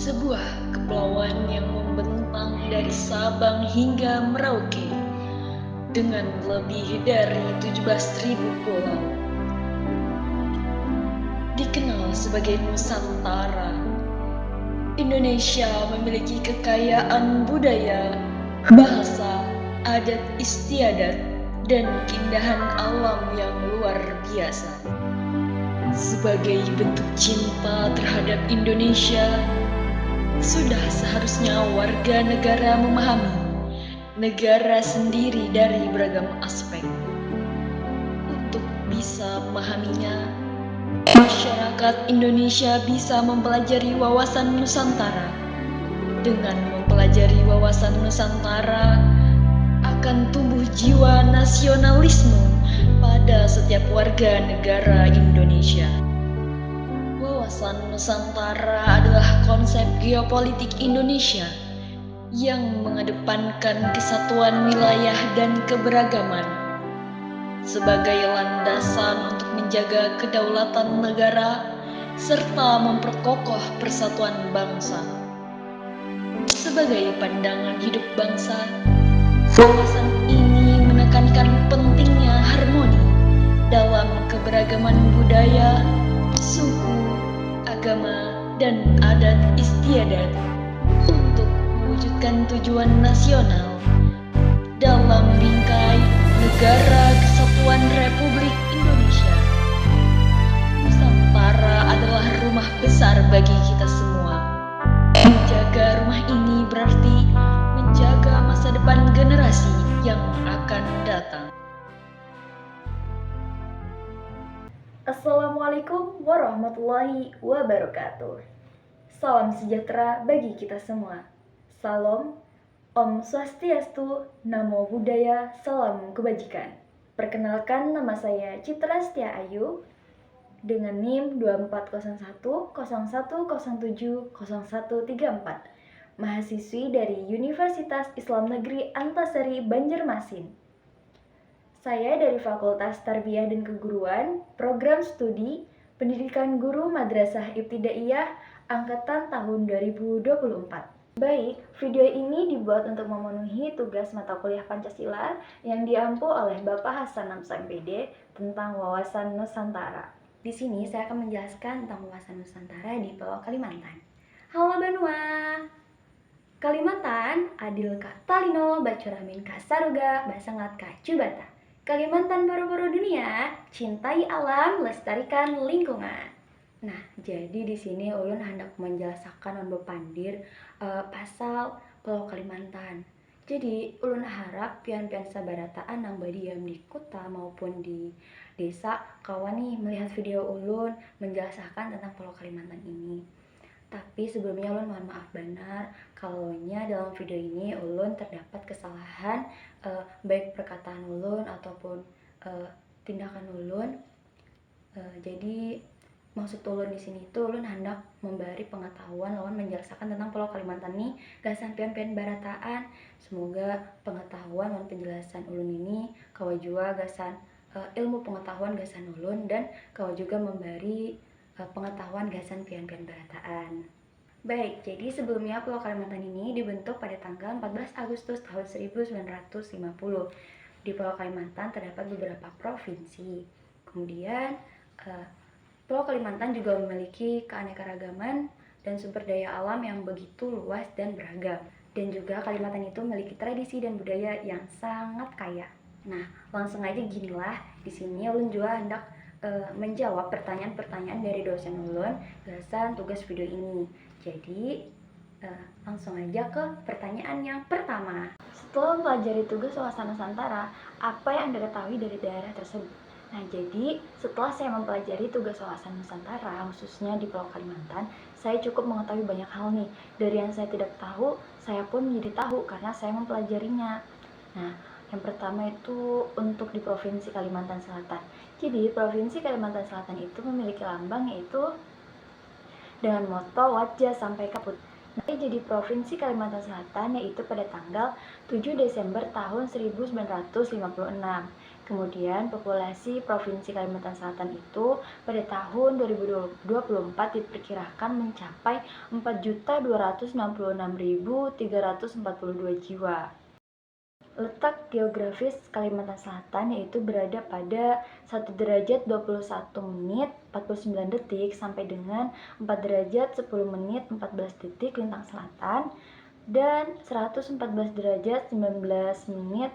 sebuah kepulauan yang membentang dari Sabang hingga Merauke dengan lebih dari 17.000 pulau. Dikenal sebagai Nusantara, Indonesia memiliki kekayaan budaya, bahasa, adat istiadat, dan keindahan alam yang luar biasa. Sebagai bentuk cinta terhadap Indonesia, sudah seharusnya warga negara memahami negara sendiri dari beragam aspek. Untuk bisa memahaminya, masyarakat Indonesia bisa mempelajari wawasan Nusantara. Dengan mempelajari wawasan Nusantara, akan tumbuh jiwa nasionalisme pada setiap warga negara Indonesia. Wawasan Nusantara adalah konsep geopolitik Indonesia yang mengedepankan kesatuan wilayah dan keberagaman sebagai landasan untuk menjaga kedaulatan negara serta memperkokoh persatuan bangsa. Sebagai pandangan hidup bangsa, wawasan ini menekankan pentingnya harmoni dalam keberagaman budaya, suku, agama, dan adat istiadat untuk mewujudkan tujuan nasional dalam bingkai Negara Kesatuan Republik Indonesia. Nusantara adalah rumah besar bagi kita semua. Menjaga rumah ini berarti menjaga masa depan generasi yang akan datang. Assalamualaikum warahmatullahi wabarakatuh. Salam sejahtera bagi kita semua. Salam, Om Swastiastu, Namo Buddhaya, Salam Kebajikan. Perkenalkan, nama saya Citra Setia Ayu dengan NIM 240101070134, mahasiswi dari Universitas Islam Negeri Antasari Banjarmasin. Saya dari Fakultas Tarbiyah dan Keguruan, Program Studi Pendidikan Guru Madrasah Ibtidaiyah Angkatan tahun 2024. Baik, video ini dibuat untuk memenuhi tugas mata kuliah Pancasila yang diampu oleh Bapak Hasan Namsa MPD tentang wawasan Nusantara. Di sini saya akan menjelaskan tentang wawasan Nusantara di Pulau Kalimantan. Halo Banua! Kalimantan, adil ka talino, bacuramin ka saruga, basangat ka cubata. Kalimantan paru-paru dunia, cintai alam, lestarikan lingkungan. Nah, jadi di sini ulun hendak menjelaskan pandir pasal Pulau Kalimantan. Jadi ulun harap pian-pian sabarataan nang badiam di kota maupun di desa kawan nih melihat video ulun menjelaskan tentang Pulau Kalimantan ini. Tapi sebelumnya ulun mohon maaf benar kalaunya dalam video ini ulun terdapat kesalahan baik perkataan ulun ataupun tindakan ulun. Jadi maksud ulun di sini itu ulun hendak memberi pengetahuan lawan menjelaskan tentang Pulau Kalimantan ini gasan pian-pian barataan. Semoga pengetahuan dan penjelasan ulun ini kawa juga gasan ilmu pengetahuan gasan ulun dan kawa juga memberi pengetahuan gasan pian-pian barataan. Baik, jadi sebelumnya Pulau Kalimantan ini dibentuk pada tanggal 14 Agustus tahun 1950. Di Pulau Kalimantan terdapat beberapa provinsi. Kemudian Pulau Kalimantan juga memiliki keanekaragaman dan sumber daya alam yang begitu luas dan beragam. Dan juga Kalimantan itu memiliki tradisi dan budaya yang sangat kaya. Nah, langsung aja ginilah. Di sini ulun juga hendak menjawab pertanyaan-pertanyaan dari dosen ulun gasan tugas video ini. Jadi, langsung aja ke pertanyaan yang pertama. Setelah mempelajari tugas wawasan Nusantara, apa yang Anda ketahui dari daerah tersebut? Nah, jadi setelah saya mempelajari tugas wawasan Nusantara, khususnya di Pulau Kalimantan, saya cukup mengetahui banyak hal nih. Dari yang saya tidak tahu, saya pun menjadi tahu karena saya mempelajarinya. Nah, yang pertama itu untuk di Provinsi Kalimantan Selatan. Jadi, Provinsi Kalimantan Selatan itu memiliki lambang yaitu dengan moto Wajah Sampai Kaput. Nah, jadi Provinsi Kalimantan Selatan yaitu pada tanggal 7 Desember tahun 1956. Kemudian populasi Provinsi Kalimantan Selatan itu pada tahun 2024 diperkirakan mencapai 4.266.342 jiwa. Letak geografis Kalimantan Selatan yaitu berada pada 1 derajat 21 menit 49 detik sampai dengan 4 derajat 10 menit 14 detik lintang selatan dan 114 derajat 19 menit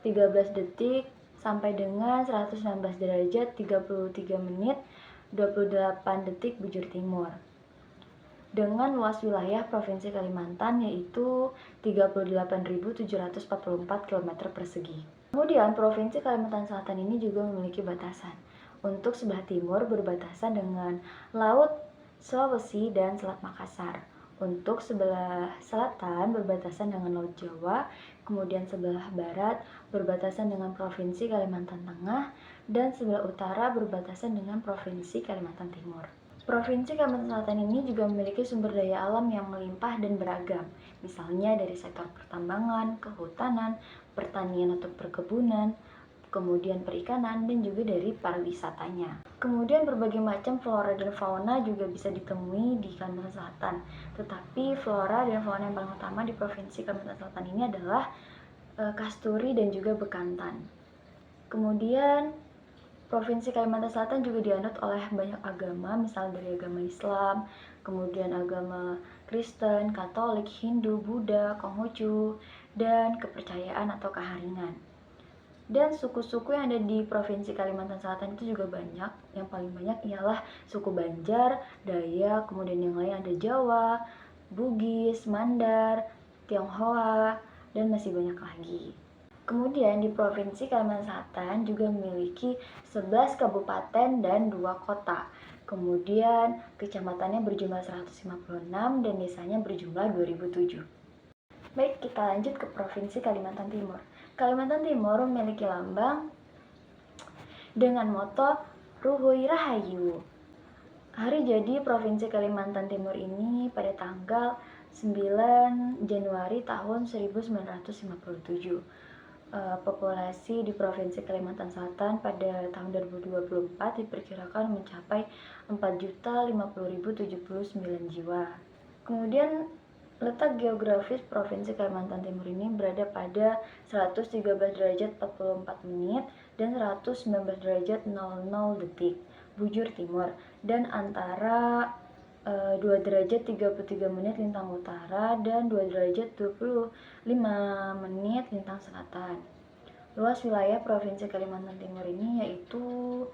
13 detik sampai dengan 119 derajat 33 menit 28 detik bujur timur. Dengan luas wilayah Provinsi Kalimantan yaitu 38.744 km persegi. Kemudian Provinsi Kalimantan Selatan ini juga memiliki batasan. Untuk sebelah timur berbatasan dengan Laut Sulawesi dan Selat Makassar. Untuk sebelah selatan berbatasan dengan Laut Jawa, kemudian sebelah barat berbatasan dengan Provinsi Kalimantan Tengah, dan sebelah utara berbatasan dengan Provinsi Kalimantan Timur. Provinsi Kalimantan Selatan ini juga memiliki sumber daya alam yang melimpah dan beragam, misalnya dari sektor pertambangan, kehutanan, pertanian atau perkebunan, kemudian perikanan, dan juga dari pariwisatanya. Kemudian berbagai macam flora dan fauna juga bisa ditemui di Kalimantan Selatan. Tetapi flora dan fauna yang paling utama di Provinsi Kalimantan Selatan ini adalah kasturi dan juga bekantan. Kemudian Provinsi Kalimantan Selatan juga dianut oleh banyak agama, misalnya dari agama Islam, kemudian agama Kristen, Katolik, Hindu, Buddha, Konghucu, dan kepercayaan atau keharingan. Dan suku-suku yang ada di Provinsi Kalimantan Selatan itu juga banyak. Yang paling banyak ialah suku Banjar, Dayak, kemudian yang lain ada Jawa, Bugis, Mandar, Tionghoa, dan masih banyak lagi. Kemudian di Provinsi Kalimantan Selatan juga memiliki 11 kabupaten dan 2 kota. Kemudian kecamatannya berjumlah 156 dan desanya berjumlah 2007. Baik, kita lanjut ke Provinsi Kalimantan Timur. Kalimantan Timur memiliki lambang dengan moto Ruhui Rahayu. Hari jadi Provinsi Kalimantan Timur ini pada tanggal 9 Januari tahun 1957. Populasi di Provinsi Kalimantan Selatan pada tahun 2024 diperkirakan mencapai 4.050.079 jiwa. Kemudian letak geografis Provinsi Kalimantan Timur ini berada pada 113 derajat 44 menit dan 119 derajat 00 detik bujur timur dan antara 2 derajat 33 menit lintang utara dan 2 derajat 25 menit lintang selatan. Luas wilayah Provinsi Kalimantan Timur ini yaitu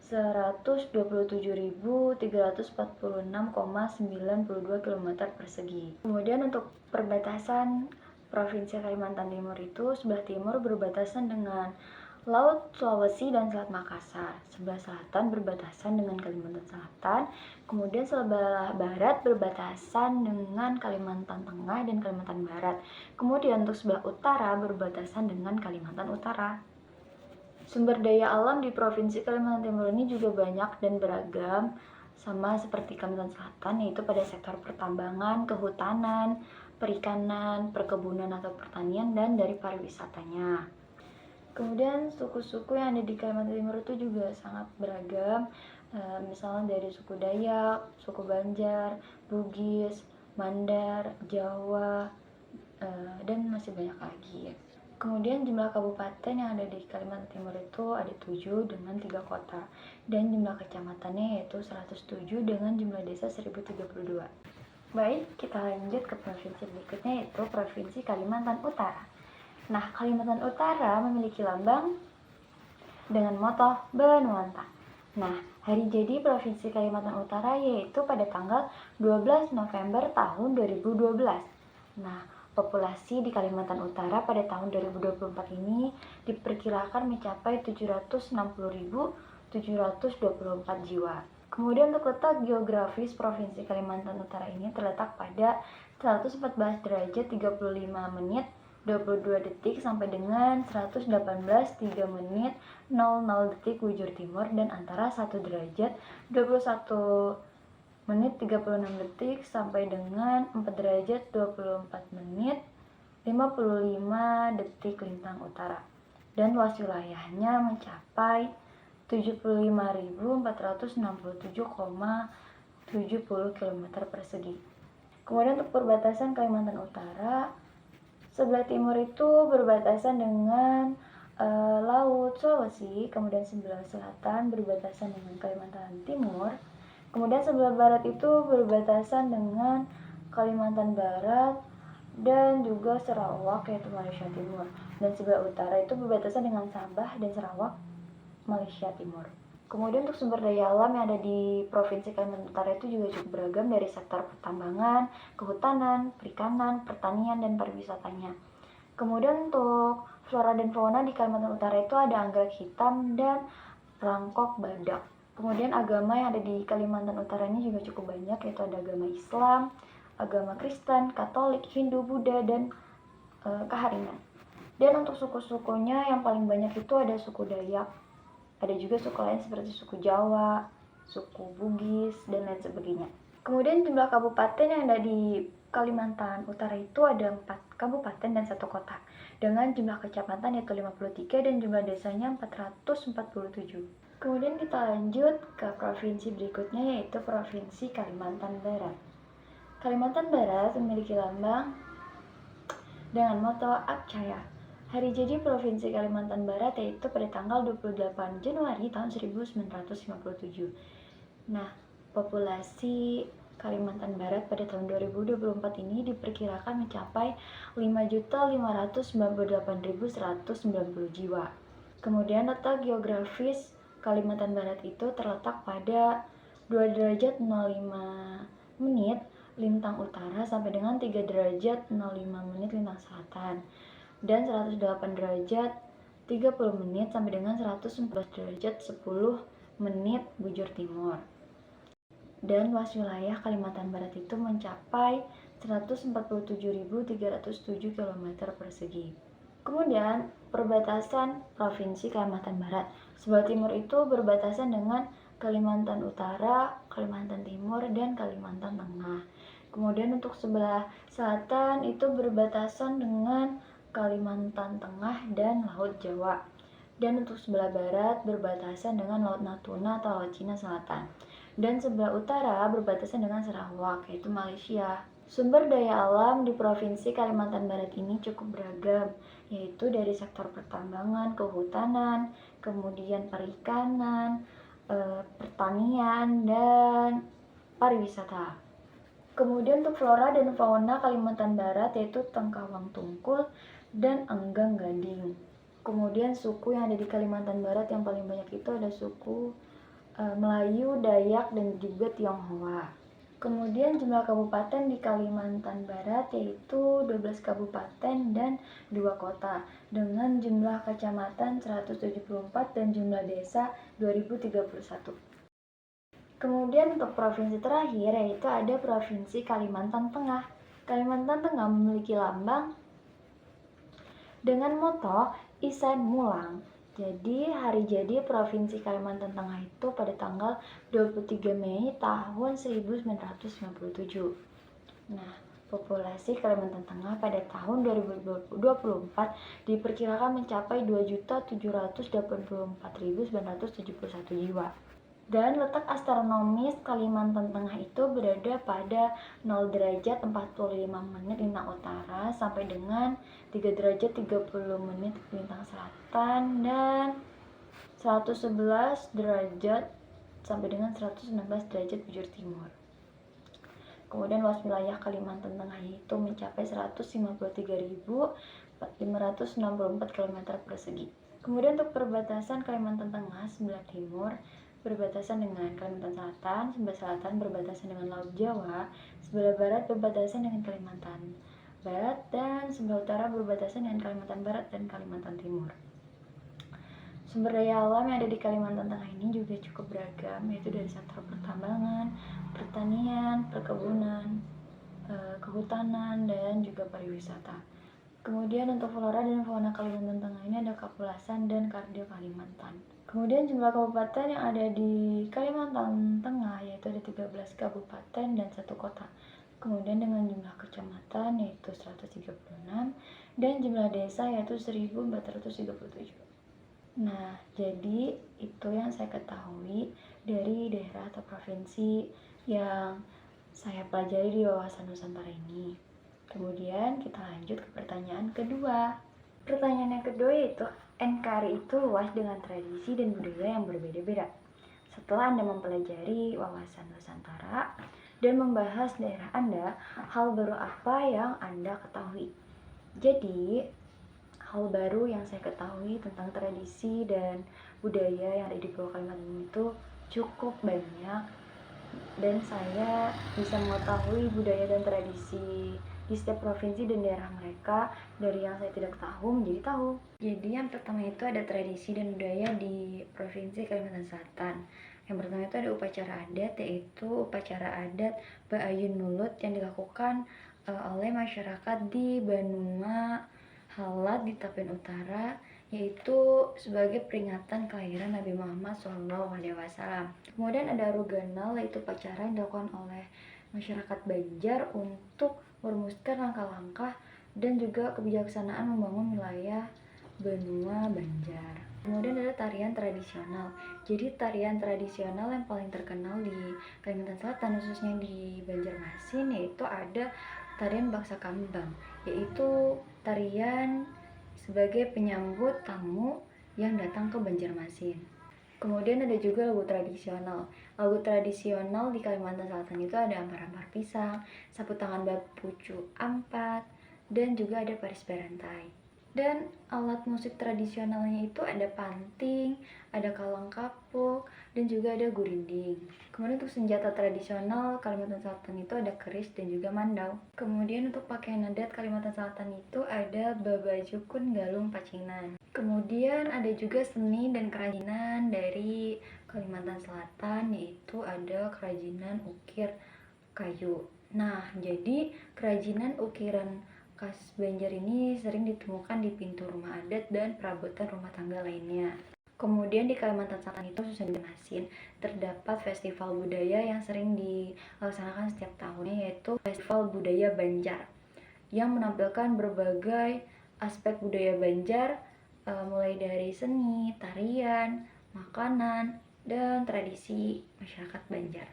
127.346,92 km persegi. Kemudian untuk perbatasan Provinsi Kalimantan Timur itu sebelah timur berbatasan dengan Laut Sulawesi dan Selat Makassar. Sebelah selatan berbatasan dengan Kalimantan Selatan. Kemudian sebelah barat berbatasan dengan Kalimantan Tengah dan Kalimantan Barat. Kemudian untuk sebelah utara berbatasan dengan Kalimantan Utara. Sumber daya alam di Provinsi Kalimantan Timur ini juga banyak dan beragam, sama seperti Kalimantan Selatan, yaitu pada sektor pertambangan, kehutanan, perikanan, perkebunan atau pertanian, dan dari pariwisatanya. Kemudian suku-suku yang ada di Kalimantan Timur itu juga sangat beragam, misalnya dari suku Dayak, suku Banjar, Bugis, Mandar, Jawa, dan masih banyak lagi. Kemudian jumlah kabupaten yang ada di Kalimantan Timur itu ada 7 dengan 3 kota, dan jumlah kecamatannya yaitu 107 dengan jumlah desa 1032. Baik, kita lanjut ke provinsi berikutnya yaitu Provinsi Kalimantan Utara. Nah, Kalimantan Utara memiliki lambang dengan moto Benuanta. Nah, hari jadi Provinsi Kalimantan Utara yaitu pada tanggal 12 November tahun 2012. Nah, populasi di Kalimantan Utara pada tahun 2024 ini diperkirakan mencapai 760.724 jiwa. Kemudian untuk letak geografis Provinsi Kalimantan Utara ini terletak pada 114 derajat 35 menit 22 detik sampai dengan 118 3 menit 00 detik bujur timur dan antara 1 derajat 21 menit 36 detik sampai dengan 4 derajat 24 menit 55 detik lintang utara. dan luas wilayahnya mencapai 75.467,70 km persegi. Kemudian untuk perbatasan Kalimantan Utara, sebelah timur itu berbatasan dengan Laut Sulawesi, kemudian sebelah selatan berbatasan dengan Kalimantan Timur, kemudian sebelah barat itu berbatasan dengan Kalimantan Barat dan juga Sarawak yaitu Malaysia Timur, dan sebelah utara itu berbatasan dengan Sabah dan Sarawak Malaysia Timur. Kemudian untuk sumber daya alam yang ada di Provinsi Kalimantan Utara itu juga cukup beragam dari sektor pertambangan, kehutanan, perikanan, pertanian, dan pariwisatanya. Kemudian untuk flora dan fauna di Kalimantan Utara itu ada anggrek hitam dan rangkok badak. Kemudian agama yang ada di Kalimantan Utara ini juga cukup banyak, yaitu ada agama Islam, agama Kristen, Katolik, Hindu, Buddha, dan Kahariman. Dan untuk suku-sukunya yang paling banyak itu ada suku Dayak, ada juga suku lain seperti suku Jawa, suku Bugis, dan lain sebagainya. Kemudian jumlah kabupaten yang ada di Kalimantan Utara itu ada 4 kabupaten dan 1 kota dengan jumlah kecamatan yaitu 53 dan jumlah desanya 447. Kemudian kita lanjut ke provinsi berikutnya yaitu Provinsi Kalimantan Barat. Kalimantan Barat memiliki lambang dengan moto Akcaya. Hari jadi Provinsi Kalimantan Barat yaitu pada tanggal 28 Januari tahun 1957. Nah, populasi Kalimantan Barat pada tahun 2024 ini diperkirakan mencapai 5.598.190 jiwa. Kemudian letak geografis Kalimantan Barat itu terletak pada 2 derajat 05 menit lintang utara sampai dengan 3 derajat 05 menit lintang selatan, dan 108 derajat 30 menit sampai dengan 114 derajat 10 menit bujur timur. Dan luas wilayah Kalimantan Barat itu mencapai 147.307 km persegi. Kemudian perbatasan Provinsi Kalimantan Barat. Sebelah timur itu berbatasan dengan Kalimantan Utara, Kalimantan Timur, dan Kalimantan Tengah. Kemudian untuk sebelah selatan itu berbatasan dengan Kalimantan Tengah dan Laut Jawa. Dan untuk sebelah barat berbatasan dengan Laut Natuna atau Laut Cina Selatan. Dan sebelah utara berbatasan dengan Sarawak, yaitu Malaysia. Sumber daya alam di Provinsi Kalimantan Barat ini cukup beragam, yaitu dari sektor pertambangan, kehutanan, kemudian perikanan, pertanian, dan pariwisata. Kemudian untuk flora dan fauna Kalimantan Barat yaitu tengkawang tungkul dan enggang gading. Kemudian suku yang ada di Kalimantan Barat yang paling banyak itu ada suku Melayu, Dayak, dan juga Tionghoa. Kemudian jumlah kabupaten di Kalimantan Barat yaitu 12 kabupaten dan 2 kota dengan jumlah kecamatan 174 dan jumlah desa 2031. Kemudian untuk provinsi terakhir yaitu ada Provinsi Kalimantan Tengah. Kalimantan Tengah memiliki lambang dengan moto Isan Mulang. Jadi hari jadi Provinsi Kalimantan Tengah itu pada tanggal 23 Mei tahun 1957. Nah, populasi Kalimantan Tengah pada tahun 2024 diperkirakan mencapai 2.784.971 jiwa. Dan letak astronomis Kalimantan Tengah itu berada pada 0 derajat 45 menit lintang utara sampai dengan 3 derajat 30 menit lintang selatan dan 111 derajat sampai dengan 116 derajat bujur timur. Kemudian luas wilayah Kalimantan Tengah itu mencapai 153.564 km persegi. Kemudian untuk perbatasan Kalimantan Tengah sebelah timur berbatasan dengan Kalimantan Selatan, sebelah selatan berbatasan dengan Laut Jawa, sebelah barat berbatasan dengan Kalimantan Barat, dan sebelah utara berbatasan dengan Kalimantan Barat dan Kalimantan Timur. Sumber daya alam yang ada di Kalimantan Tengah ini juga cukup beragam, yaitu dari sektor pertambangan, pertanian, perkebunan, kehutanan, dan juga pariwisata. Kemudian untuk flora dan fauna Kalimantan Tengah ini ada Kapulasan dan Kardio Kalimantan. Kemudian jumlah kabupaten yang ada di Kalimantan Tengah yaitu ada 13 kabupaten dan 1 kota. kemudian dengan jumlah kecamatan yaitu 136, dan jumlah desa yaitu 1437. Nah, jadi itu yang saya ketahui dari daerah atau provinsi yang saya pelajari di wawasan Nusantara ini. Kemudian kita lanjut ke pertanyaan kedua. Pertanyaan yang kedua yaitu, NKRI itu luas dengan tradisi dan budaya yang berbeda-beda. Setelah Anda mempelajari wawasan Nusantara dan membahas daerah Anda, hal baru apa yang Anda ketahui? Jadi, hal baru yang saya ketahui tentang tradisi dan budaya yang ada di Pulau Kalimantan itu cukup banyak, dan saya bisa mengetahui budaya dan tradisi di setiap provinsi dan daerah mereka dari yang saya tidak tahu menjadi tahu. Jadi yang pertama itu ada tradisi dan budaya di Provinsi Kalimantan Selatan. Yang pertama itu ada upacara adat, yaitu upacara adat Baayun Nulut yang dilakukan oleh masyarakat di Banua Halat di Tapen Utara, yaitu sebagai peringatan kelahiran Nabi Muhammad SAW. Kemudian ada Ruganal, yaitu upacara yang dilakukan oleh masyarakat Banjar untuk merumuskan langkah-langkah dan juga kebijaksanaan membangun wilayah benua Banjar. Kemudian ada tarian tradisional. Jadi tarian tradisional yang paling terkenal di Kalimantan Selatan, khususnya di Banjarmasin, yaitu ada tarian Baksa Kambang, yaitu tarian sebagai penyambut tamu yang datang ke Banjarmasin. Kemudian ada juga lagu tradisional. Lagu tradisional di Kalimantan Selatan itu ada Ampar-Ampar Pisang, Sapu Tangan Bapucu Ampat, dan juga ada Paris Berantai. Dan alat musik tradisionalnya itu ada panting, ada kalang kapuk, dan juga ada gurinding. Kemudian untuk senjata tradisional Kalimantan Selatan itu ada keris dan juga mandau. Kemudian untuk pakaian adat Kalimantan Selatan itu ada babajukun galung pacinan. Kemudian ada juga seni dan kerajinan dari Kalimantan Selatan, yaitu ada kerajinan ukir kayu. Nah, jadi kerajinan ukiran khas Banjar ini sering ditemukan di pintu rumah adat dan perabotan rumah tangga lainnya. Kemudian di Kalimantan Selatan itu, khususnya di Banjarmasin, terdapat festival budaya yang sering dilaksanakan setiap tahunnya, yaitu Festival Budaya Banjar, yang menampilkan berbagai aspek budaya Banjar, mulai dari seni, tarian, makanan, dan tradisi masyarakat Banjar.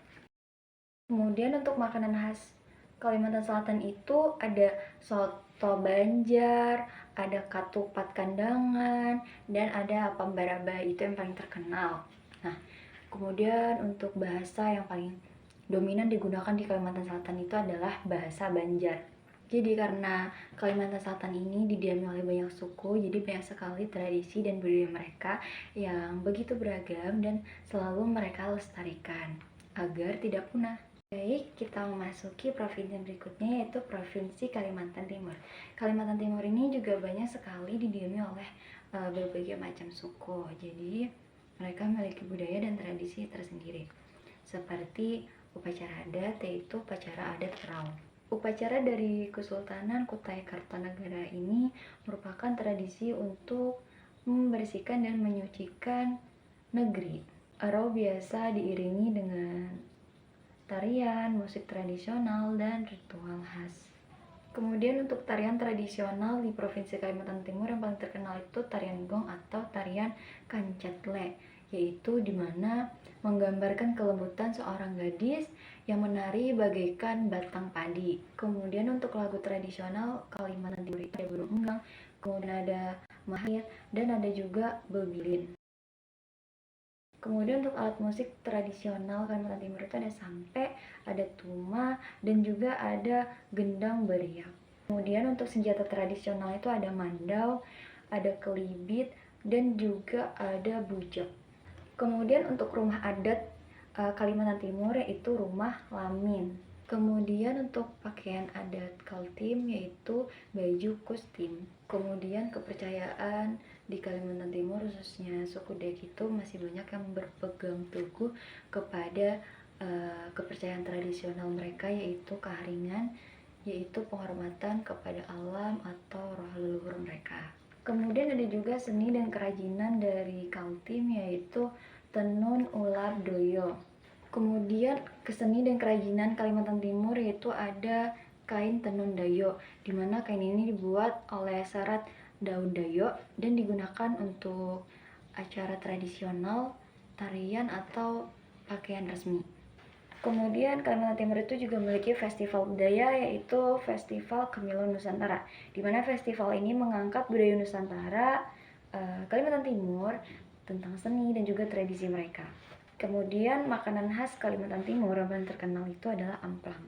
Kemudian untuk makanan khas Kalimantan Selatan itu ada soto Banjar, ada katupat kandangan, dan ada apam baraba, itu yang paling terkenal. Nah, kemudian untuk bahasa yang paling dominan digunakan di Kalimantan Selatan itu adalah bahasa Banjar. Jadi karena Kalimantan Selatan ini didiami oleh banyak suku, jadi banyak sekali tradisi dan budaya mereka yang begitu beragam dan selalu mereka lestarikan agar tidak punah. Baik, kita memasuki provinsi berikutnya, yaitu Provinsi Kalimantan Timur. Kalimantan Timur ini juga banyak sekali didiami oleh berbagai macam suku. Jadi mereka memiliki budaya dan tradisi tersendiri, seperti upacara adat, yaitu upacara adat Kerau. Upacara dari Kesultanan Kutai Kartanagara ini merupakan tradisi untuk membersihkan dan menyucikan negeri. Erau biasa diiringi dengan tarian, musik tradisional, dan ritual khas. Kemudian untuk tarian tradisional di Provinsi Kalimantan Timur yang paling terkenal itu tarian gong atau tarian kancatle, yaitu dimana menggambarkan kelembutan seorang gadis yang menari bagaikan batang padi. Kemudian untuk lagu tradisional Kalimantan Timur ada burung enggang, kemudian ada mahir, dan ada juga bebilin. Kemudian untuk alat musik tradisional Kalimantan Timur itu ada sampe, ada tuma, dan juga ada gendang beriak. Kemudian untuk senjata tradisional itu ada mandau, ada kelibit, dan juga ada bujak. Kemudian untuk rumah adat Kalimantan Timur yaitu rumah lamin. Kemudian untuk pakaian adat Kaltim yaitu baju kustim. Kemudian kepercayaan di Kalimantan Timur, khususnya suku Dayak, itu masih banyak yang berpegang teguh kepada kepercayaan tradisional mereka, yaitu keharingan, yaitu penghormatan kepada alam atau roh leluhur mereka. Kemudian ada juga seni dan kerajinan dari Kaltim, yaitu tenun ular doyo. Kemudian keseni dan kerajinan Kalimantan Timur yaitu ada kain tenun dayo, di mana kain ini dibuat oleh serat daun dayo dan digunakan untuk acara tradisional, tarian atau pakaian resmi. Kemudian Kalimantan Timur itu juga memiliki festival budaya yaitu Festival Kemiluan Nusantara, di mana festival ini mengangkat budaya Nusantara, Kalimantan Timur tentang seni dan juga tradisi mereka. Kemudian makanan khas Kalimantan Timur yang paling terkenal itu adalah amplang.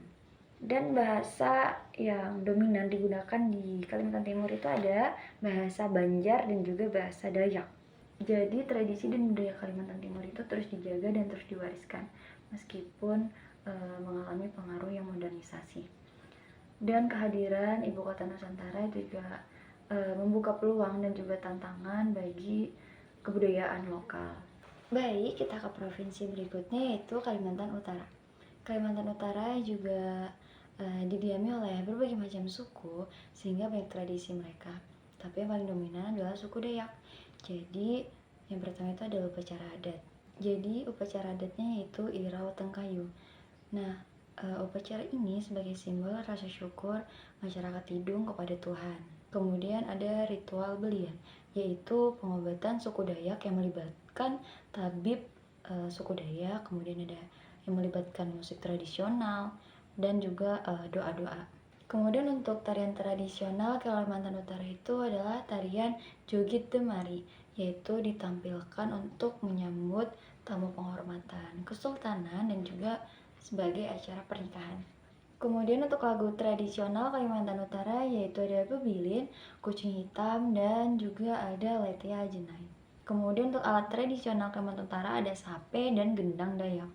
Dan bahasa yang dominan digunakan di Kalimantan Timur itu ada bahasa Banjar dan juga bahasa Dayak. Jadi tradisi dan budaya Kalimantan Timur itu terus dijaga dan terus diwariskan meskipun mengalami pengaruh yang modernisasi. Dan kehadiran Ibu Kota Nusantara juga membuka peluang dan juga tantangan bagi kebudayaan lokal. Baik, kita ke provinsi berikutnya yaitu Kalimantan Utara. Kalimantan Utara juga didiami oleh berbagai macam suku sehingga banyak tradisi mereka. Tapi yang paling dominan adalah suku Dayak. Jadi yang pertama itu adalah upacara adat. Jadi upacara adatnya yaitu Irau Tengkayu. Nah, upacara ini sebagai simbol rasa syukur masyarakat Tidung kepada Tuhan. Kemudian ada ritual belian, yaitu pengobatan suku Dayak yang melibatkan tabib suku Dayak. Kemudian ada yang melibatkan musik tradisional dan juga doa-doa. Kemudian untuk tarian tradisional Kalimantan Utara itu adalah tarian Joget Demari, yaitu ditampilkan untuk menyambut tamu penghormatan, kesultanan, dan juga sebagai acara pernikahan. Kemudian untuk lagu tradisional Kalimantan Utara yaitu ada Bebilin, Kucing Hitam, dan juga ada Letia Jenai. Kemudian untuk alat tradisional Kalimantan Utara ada sape dan gendang Dayak.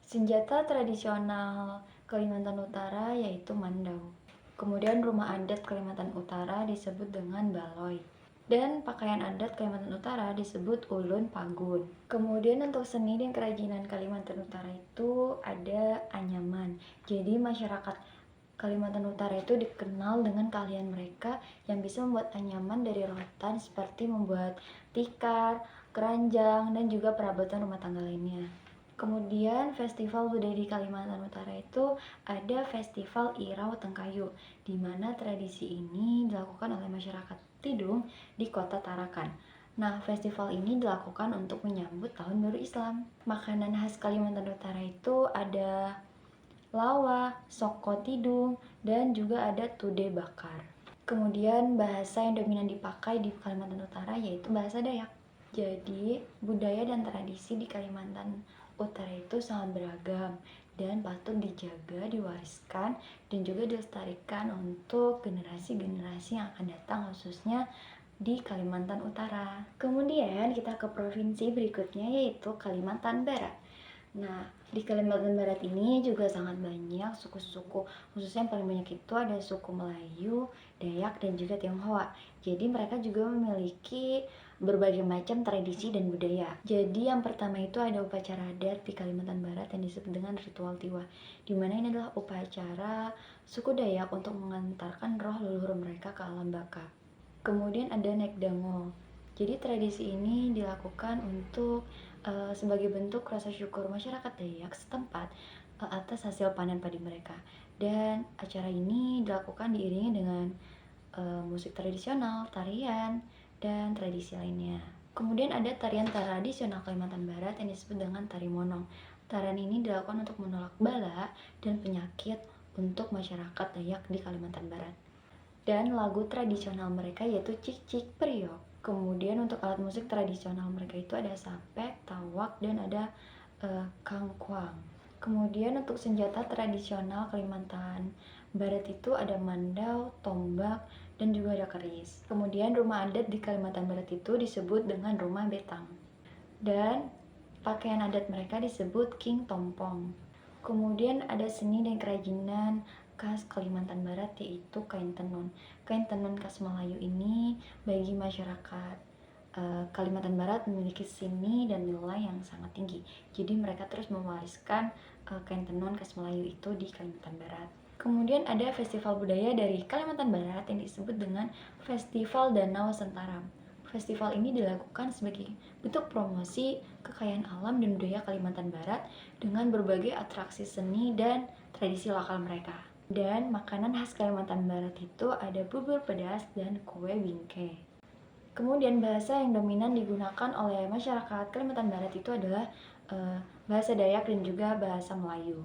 Senjata tradisional Kalimantan Utara yaitu mandau. Kemudian rumah adat Kalimantan Utara disebut dengan baloi. Dan pakaian adat Kalimantan Utara disebut ulun pagun. Kemudian untuk seni dan kerajinan Kalimantan Utara itu ada anyaman. Jadi masyarakat Kalimantan Utara itu dikenal dengan keahlian mereka yang bisa membuat anyaman dari rotan seperti membuat tikar, keranjang, dan juga perabotan rumah tangga lainnya. Kemudian festival budaya di Kalimantan Utara itu ada Festival Irau Tengkayu, di mana tradisi ini dilakukan oleh masyarakat Tidung di kota Tarakan. Nah, festival ini dilakukan untuk menyambut Tahun Baru Islam. Makanan khas Kalimantan Utara itu ada lawa, soko Tidung, dan juga ada tude bakar. Kemudian bahasa yang dominan dipakai di Kalimantan Utara yaitu bahasa Dayak. Jadi, budaya dan tradisi di Kalimantan Utara itu sangat beragam dan patut dijaga, diwariskan, dan juga dilestarikan untuk generasi-generasi yang akan datang khususnya di Kalimantan Utara. Kemudian kita ke provinsi berikutnya yaitu Kalimantan Barat. Nah, di Kalimantan Barat ini juga sangat banyak suku-suku, khususnya yang paling banyak itu ada suku Melayu, Dayak, dan juga Tionghoa. Jadi mereka juga memiliki berbagai macam tradisi dan budaya. Jadi yang pertama itu ada upacara adat di Kalimantan Barat yang disebut dengan ritual tiwa, di mana ini adalah upacara suku Dayak untuk mengantarkan roh leluhur mereka ke alam baka. Kemudian ada naik dango. Jadi tradisi ini dilakukan untuk sebagai bentuk rasa syukur masyarakat Dayak setempat atas hasil panen padi mereka. Dan acara ini dilakukan diiringi dengan musik tradisional, tarian, dan tradisi lainnya. Kemudian ada tarian tradisional Kalimantan Barat yang disebut dengan tari monong. Tarian ini dilakukan untuk menolak bala dan penyakit untuk masyarakat Dayak di Kalimantan Barat. Dan lagu tradisional mereka yaitu Cik Cik Priok. Kemudian untuk alat musik tradisional mereka itu ada sapek, tawak, dan ada kangkuang. Kemudian untuk senjata tradisional Kalimantan Barat itu ada mandau, tombak, dan juga ada keris. Kemudian rumah adat di Kalimantan Barat itu disebut dengan rumah betang. Dan pakaian adat mereka disebut king tompong. Kemudian ada seni dan kerajinan khas Kalimantan Barat yaitu kain tenun. Kain tenun khas Melayu ini bagi masyarakat Kalimantan Barat memiliki seni dan nilai yang sangat tinggi. Jadi mereka terus mewariskan kain tenun khas Melayu itu di Kalimantan Barat. Kemudian ada festival budaya dari Kalimantan Barat yang disebut dengan Festival Danau Sentaram. Festival ini dilakukan sebagai bentuk promosi kekayaan alam dan budaya Kalimantan Barat dengan berbagai atraksi seni dan tradisi lokal mereka. Dan makanan khas Kalimantan Barat itu ada bubur pedas dan kue bingke. Kemudian bahasa yang dominan digunakan oleh masyarakat Kalimantan Barat itu adalah bahasa Dayak dan juga bahasa Melayu.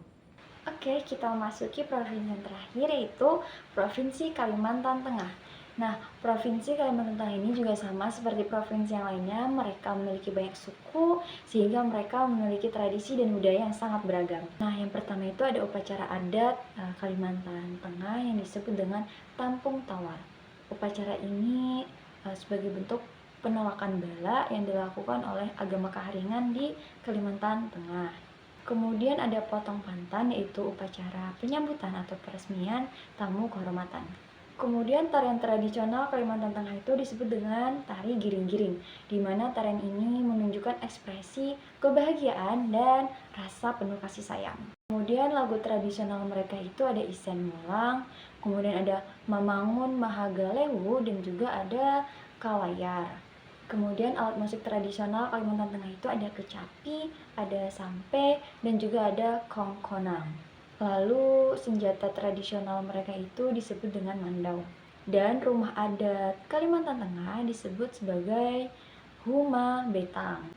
Oke, kita memasuki provinsi yang terakhir yaitu Provinsi Kalimantan Tengah. Nah, Provinsi Kalimantan Tengah ini juga sama seperti provinsi yang lainnya, mereka memiliki banyak suku sehingga mereka memiliki tradisi dan budaya yang sangat beragam. Nah, yang pertama itu ada upacara adat Kalimantan Tengah yang disebut dengan Tampung Tawar. Upacara ini sebagai bentuk penolakan bala yang dilakukan oleh agama Kaharingan di Kalimantan Tengah. Kemudian ada potong pantan, yaitu upacara penyambutan atau peresmian tamu kehormatan. Kemudian tarian tradisional Kalimantan Tengah itu disebut dengan tari giring-giring, di mana tarian ini menunjukkan ekspresi kebahagiaan dan rasa penuh kasih sayang. Kemudian lagu tradisional mereka itu ada Isen Mulang, kemudian ada Mamangun Mahagalewu, dan juga ada Kalayar. Kemudian alat musik tradisional Kalimantan Tengah itu ada kecapi, ada sampe, dan juga ada kongkonang. Lalu senjata tradisional mereka itu disebut dengan mandau. Dan rumah adat Kalimantan Tengah disebut sebagai huma betang.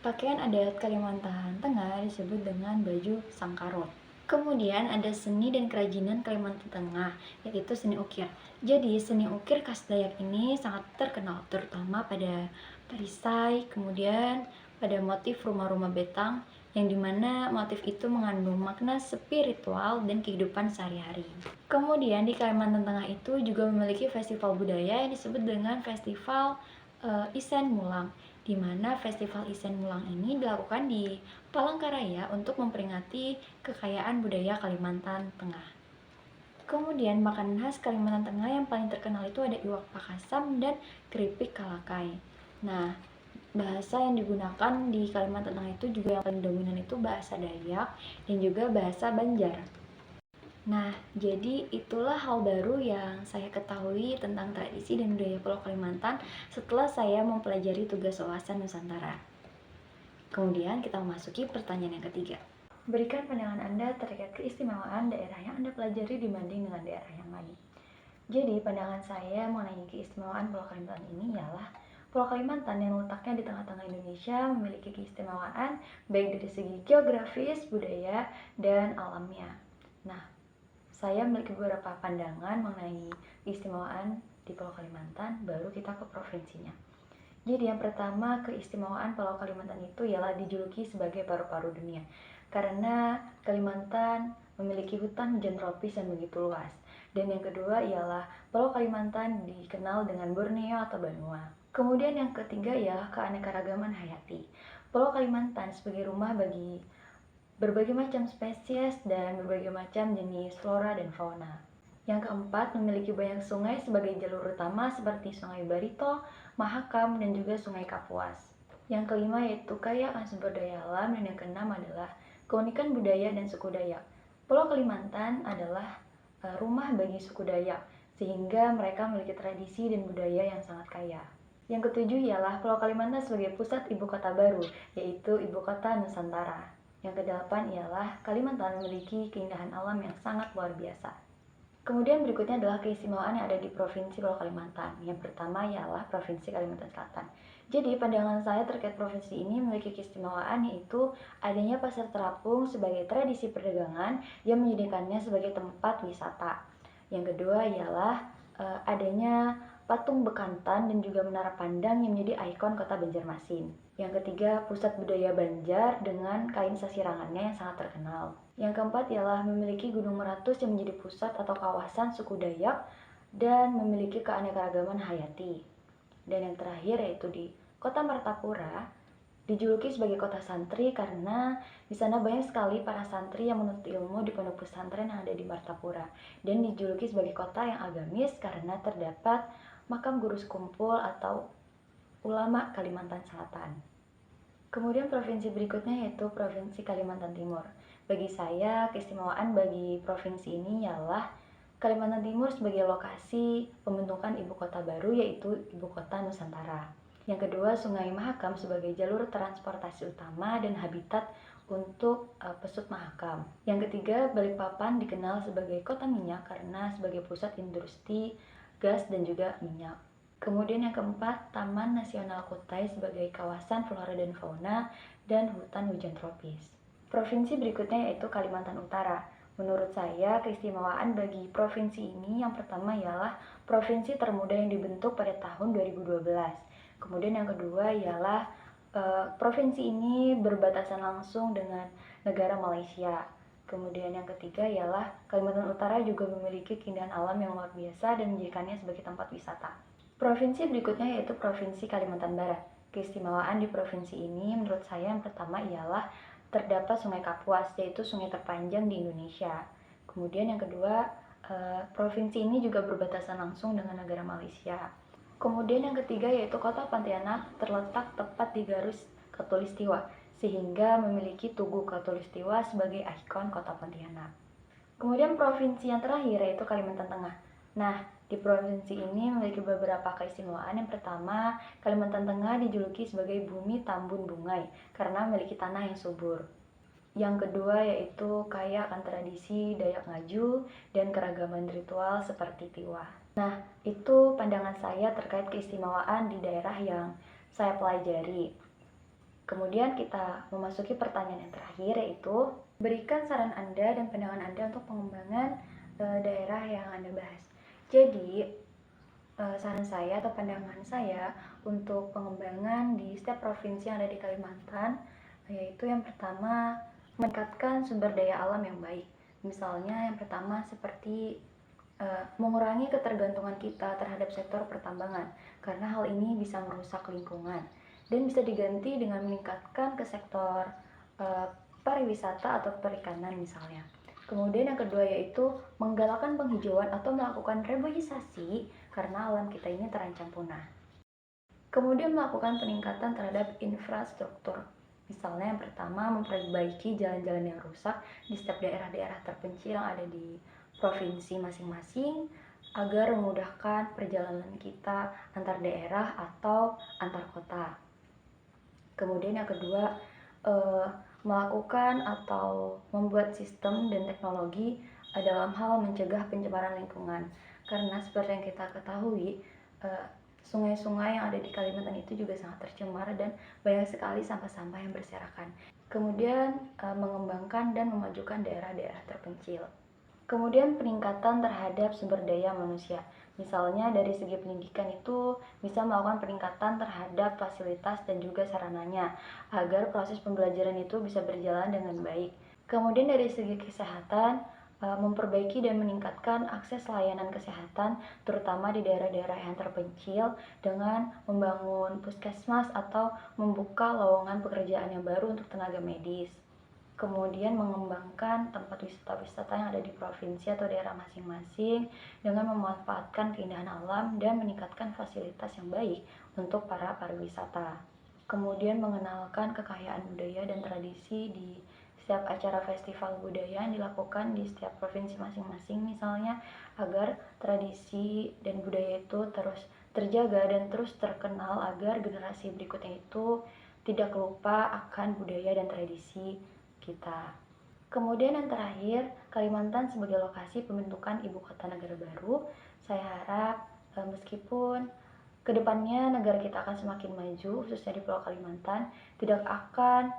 Pakaian adat Kalimantan Tengah disebut dengan baju sangkarot. Kemudian ada seni dan kerajinan Kalimantan Tengah, yaitu seni ukir. Jadi seni ukir khas Dayak ini sangat terkenal, terutama pada perisai, kemudian pada motif rumah-rumah betang, yang dimana motif itu mengandung makna spiritual dan kehidupan sehari-hari. Kemudian di Kalimantan Tengah itu juga memiliki festival budaya yang disebut dengan Festival Isen Mulang, di mana Festival Isen Mulang ini dilakukan di Palangkaraya untuk memperingati kekayaan budaya Kalimantan Tengah. Kemudian makanan khas Kalimantan Tengah yang paling terkenal itu ada iwak pakasam dan keripik kalakai. Nah, bahasa yang digunakan di Kalimantan Tengah itu juga yang paling dominan itu bahasa Dayak dan juga bahasa Banjar. Nah, jadi itulah hal baru yang saya ketahui tentang tradisi dan budaya Pulau Kalimantan setelah saya mempelajari tugas wawasan Nusantara. Kemudian kita memasuki pertanyaan yang ketiga. Berikan pandangan Anda terkait keistimewaan daerah yang Anda pelajari dibanding dengan daerah yang lain. Jadi, pandangan saya mengenai keistimewaan Pulau Kalimantan ini ialah Pulau Kalimantan yang letaknya di tengah-tengah Indonesia memiliki keistimewaan baik dari segi geografis, budaya, dan alamnya. Nah, saya memiliki beberapa pandangan mengenai keistimewaan di Pulau Kalimantan, baru kita ke provinsinya. Jadi yang pertama, keistimewaan Pulau Kalimantan itu ialah dijuluki sebagai paru-paru dunia, karena Kalimantan memiliki hutan hujan tropis yang begitu luas. Dan yang kedua ialah Pulau Kalimantan dikenal dengan Borneo atau Banua. Kemudian yang ketiga ialah keanekaragaman hayati. Pulau Kalimantan sebagai rumah bagi berbagai macam spesies dan berbagai macam jenis flora dan fauna. Yang keempat, memiliki banyak sungai sebagai jalur utama seperti Sungai Barito, Mahakam, dan juga Sungai Kapuas. Yang kelima yaitu kaya akan sumber daya alam, dan yang keenam adalah keunikan budaya dan suku Dayak. Pulau Kalimantan adalah rumah bagi suku Dayak, sehingga mereka memiliki tradisi dan budaya yang sangat kaya. Yang ketujuh ialah Pulau Kalimantan sebagai pusat ibu kota baru, yaitu ibu kota Nusantara. Yang kedelapan ialah Kalimantan memiliki keindahan alam yang sangat luar biasa. Kemudian berikutnya adalah keistimewaan yang ada di Provinsi Pulau Kalimantan. Yang pertama ialah Provinsi Kalimantan Selatan. Jadi pandangan saya terkait provinsi ini memiliki keistimewaan, yaitu adanya pasar terapung sebagai tradisi perdagangan yang menjadikannya sebagai tempat wisata. Yang kedua ialah adanya patung Bekantan dan juga menara pandang yang menjadi ikon kota Banjarmasin. Yang ketiga, pusat budaya Banjar dengan kain sasirangannya yang sangat terkenal. Yang keempat ialah memiliki Gunung Meratus yang menjadi pusat atau kawasan suku Dayak dan memiliki keanekaragaman hayati. Dan yang terakhir yaitu di Kota Martapura, dijuluki sebagai kota santri karena di sana banyak sekali para santri yang menuntut ilmu di pondok pesantren yang ada di Martapura, dan dijuluki sebagai kota yang agamis karena terdapat makam guru sekumpul atau ulama Kalimantan Selatan. Kemudian provinsi berikutnya yaitu Provinsi Kalimantan Timur. Bagi saya, keistimewaan bagi provinsi ini ialah Kalimantan Timur sebagai lokasi pembentukan ibu kota baru yaitu Ibu Kota Nusantara. Yang kedua, Sungai Mahakam sebagai jalur transportasi utama dan habitat untuk pesut Mahakam. Yang ketiga, Balikpapan dikenal sebagai kota minyak karena sebagai pusat industri gas dan juga minyak. Kemudian yang keempat, Taman Nasional Kutai sebagai kawasan flora dan fauna dan hutan hujan tropis. Provinsi berikutnya yaitu Kalimantan Utara. Menurut saya, keistimewaan bagi provinsi ini yang pertama ialah provinsi termuda yang dibentuk pada tahun 2012. Kemudian yang kedua ialah provinsi ini berbatasan langsung dengan negara Malaysia. Kemudian yang ketiga ialah Kalimantan Utara juga memiliki keindahan alam yang luar biasa dan menjadikannya sebagai tempat wisata. Provinsi berikutnya yaitu Provinsi Kalimantan Barat. Keistimewaan di provinsi ini menurut saya yang pertama ialah terdapat Sungai Kapuas, yaitu sungai terpanjang di Indonesia. Kemudian yang kedua, provinsi ini juga berbatasan langsung dengan negara Malaysia. Kemudian yang ketiga yaitu Kota Pontianak terletak tepat di garis Khatulistiwa, sehingga memiliki Tugu Khatulistiwa sebagai ikon Kota Pontianak. Kemudian provinsi yang terakhir yaitu Kalimantan Tengah. Nah, di provinsi ini memiliki beberapa keistimewaan. Yang pertama, Kalimantan Tengah dijuluki sebagai bumi Tambun Bungai karena memiliki tanah yang subur. Yang kedua yaitu kaya akan tradisi Dayak Ngaju dan keragaman ritual seperti Tiwah. Nah, itu pandangan saya terkait keistimewaan di daerah yang saya pelajari. Kemudian kita memasuki pertanyaan yang terakhir yaitu berikan saran Anda dan pandangan Anda untuk pengembangan daerah yang Anda bahas. Jadi, saran saya atau pandangan saya untuk pengembangan di setiap provinsi yang ada di Kalimantan, yaitu yang pertama, meningkatkan sumber daya alam yang baik. Misalnya yang pertama seperti mengurangi ketergantungan kita terhadap sektor pertambangan, karena hal ini bisa merusak lingkungan. Dan bisa diganti dengan meningkatkan ke sektor pariwisata atau perikanan misalnya. Kemudian yang kedua yaitu menggalakkan penghijauan atau melakukan reboisasi karena alam kita ini terancam punah. Kemudian melakukan peningkatan terhadap infrastruktur. Misalnya yang pertama memperbaiki jalan-jalan yang rusak di setiap daerah-daerah terpencil yang ada di provinsi masing-masing agar memudahkan perjalanan kita antar daerah atau antar kota. Kemudian yang kedua melakukan atau membuat sistem dan teknologi dalam hal mencegah pencemaran lingkungan, karena seperti yang kita ketahui sungai-sungai yang ada di Kalimantan itu juga sangat tercemar dan banyak sekali sampah-sampah yang berserakan. Kemudian mengembangkan dan memajukan daerah-daerah terpencil. Kemudian peningkatan terhadap sumber daya manusia. Misalnya dari segi pendidikan itu bisa melakukan peningkatan terhadap fasilitas dan juga sarananya agar proses pembelajaran itu bisa berjalan dengan baik. Kemudian dari segi kesehatan, memperbaiki dan meningkatkan akses layanan kesehatan terutama di daerah-daerah yang terpencil dengan membangun puskesmas atau membuka lowongan pekerjaan yang baru untuk tenaga medis. Kemudian mengembangkan tempat wisata-wisata yang ada di provinsi atau daerah masing-masing dengan memanfaatkan keindahan alam dan meningkatkan fasilitas yang baik untuk para pariwisata. Kemudian mengenalkan kekayaan budaya dan tradisi di setiap acara festival budaya yang dilakukan di setiap provinsi masing-masing misalnya, agar tradisi dan budaya itu terus terjaga dan terus terkenal agar generasi berikutnya itu tidak lupa akan budaya dan tradisi kita. Kemudian yang terakhir, Kalimantan sebagai lokasi pembentukan ibu kota negara baru. Saya harap meskipun kedepannya negara kita akan semakin maju, khususnya di Pulau Kalimantan, tidak akan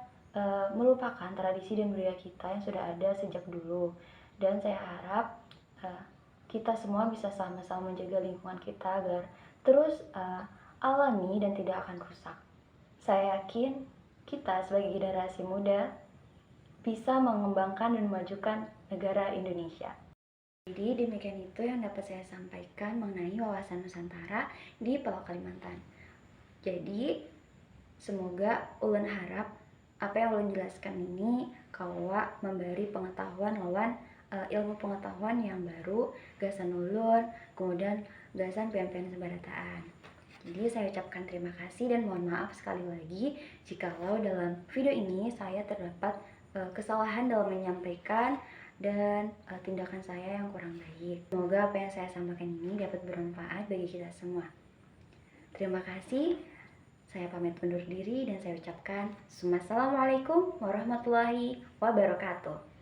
melupakan tradisi dan budaya kita yang sudah ada sejak dulu. Dan saya harap kita semua bisa sama-sama menjaga lingkungan kita agar terus alami dan tidak akan rusak. Saya yakin kita sebagai generasi muda bisa mengembangkan dan memajukan negara Indonesia. Jadi demikian itu yang dapat saya sampaikan mengenai wawasan Nusantara di Pulau Kalimantan. Jadi semoga ulun harap apa yang ulun jelaskan ini kawa memberi pengetahuan lawan ilmu pengetahuan yang baru, gasan ulun, kemudian gasan pian-pian sebarataan. Jadi saya ucapkan terima kasih dan mohon maaf sekali lagi jikalau dalam video ini saya terdapat kesalahan dalam menyampaikan dan tindakan saya yang kurang baik. Semoga apa yang saya sampaikan ini dapat bermanfaat bagi kita semua. Terima kasih. Saya pamit undur diri dan saya ucapkan Assalamualaikum warahmatullahi wabarakatuh.